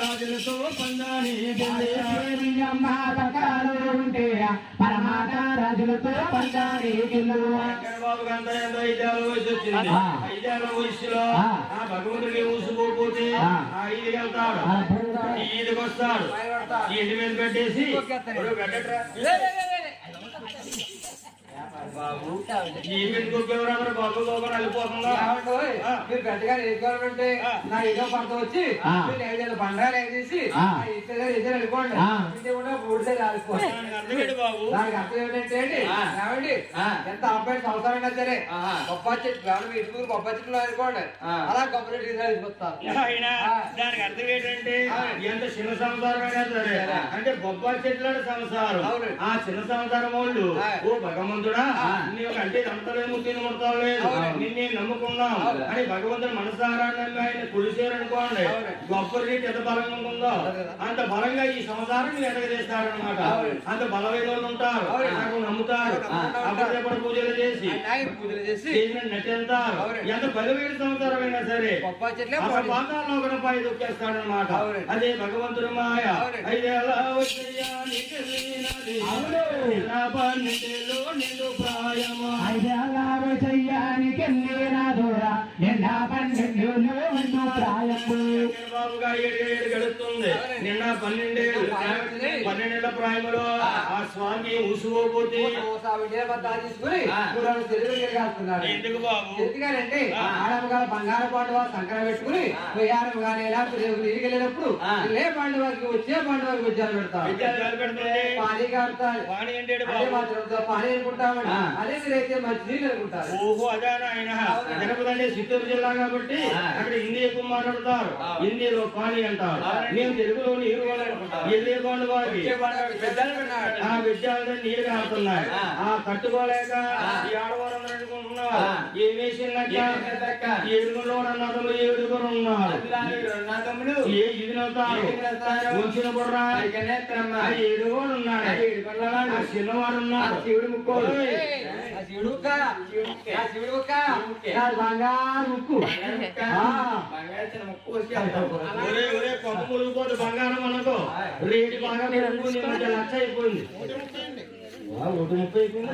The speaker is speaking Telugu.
రాజులతో పందాని పరమాట రాజులతో పందాని బాబు గంట 5 ఏళ్ళ వయసు వచ్చింది. 5 ఏళ్ళ వయసులో ఆ భగవంతుడికి ఊసుకోపోతే ఈదికి వెళ్తాడు, ఈదికి వస్తాడు, ఇంటి మీద పెట్టేసి బాబు ఈవెంట్కొకేవరారు బాబు బాబు వెళ్ళిపోతుందా మీరు గట్టిగా వేసుకోవాలంటే నా ఏదో పంట వచ్చి బండారు వేసేసి వెళ్ళిపోండి బాబు దానికి అర్థం ఏమిటంటే ఏమండి ఎంత అబ్బాయి సంవత్సరం సరే బొప్పాయి చెట్లు ఇటుకూరు బొప్పాయి చెట్లు అనుకోండి అలా కొబ్బరి తీసుకొస్తారు. దానికి అర్థం ఏంటంటే ఎంత చిన్న సంసారం అయినా సరే అంటే బొప్పాయి చెట్లు సంసారం ఆ చిన్న సంసారం వాళ్ళు ఓ భగవంతుడా అంటే అంతలేమో తినముడతావు లేదు నిన్నే నమ్ముకున్నాం అని భగవంతుని మనసారాన్ని ఆయన కొలిసేరనుకోండి గొప్ప రీతి ఎంత బలంగా ఉందో అంత బలంగా ఈ సంసారాన్ని ఎదగజేస్తారనమాట. అంత బలమైన ఉంటారు, నాకు నమ్ముతారు, అప్పుడు పూజలు చేసి నటిస్తారు. ఎంత బలమైన సంసారమైనా సరే పాతాల్లో ఒక పై దొక్కేస్తాడనమాట. అదే భగవంతుడు మాయ. 5 ఏళ్ళ పన్నెండేళ్ళు నిండు ప్రాయము 5 ఏళ్ళ చెయ్యానికి నిండా 12 నిండు ప్రాయము బాబుగా 7 ఏళ్ళు గడుస్తుంది. నిన్న 12 ఏళ్ళ ప్రాయములో ఆ స్వామి ఊసుకోపోతే తీసుకుని ఎందుకు బాబు ఎందుకంటే ఆడమగా బంగారు పాండవ సంకర పెట్టుకుని నీరికి వెళ్ళినప్పుడు ఏ పాండవారికి వచ్చే పాండవారికి విద్యాలు పెడతారు. పానీ కాడతారు, పానీ అనుకుంటామండి. అదే మీరైతే మంచి నీళ్ళు అనుకుంటారు. ఓహో అదే ఆయన జనపదండి చిత్తూరు జిల్లా కాబట్టి అక్కడ హిందీ ఎక్కువ మాట్లాడతారు. హిందీలో పానీ అంటారు, మేము తెలుగులో నీరు ఎదురే పాండవారికి ఆ విద్యాలు నీరు కాడుతున్నాయి. ఆ కట్టుకోలేక ఈ ఆడవారందరూ అనుకుంటున్నారు ఏమేసిందక్క 7 అన్నదమ్ములు 7 ఉన్నారు. ఉంచిన బుర్ర 7 ఉన్నాడు, చిన్నవాడు ఉన్నాడు. శివుడు ముక్కోడు బంగారు ముక్కు కొంత మురిగిపోతే బంగారం అనుకో రేటు బాగా పెరుగుతుంది. 1,00,000 అయిపోయింది. 130 అయిపోయింది.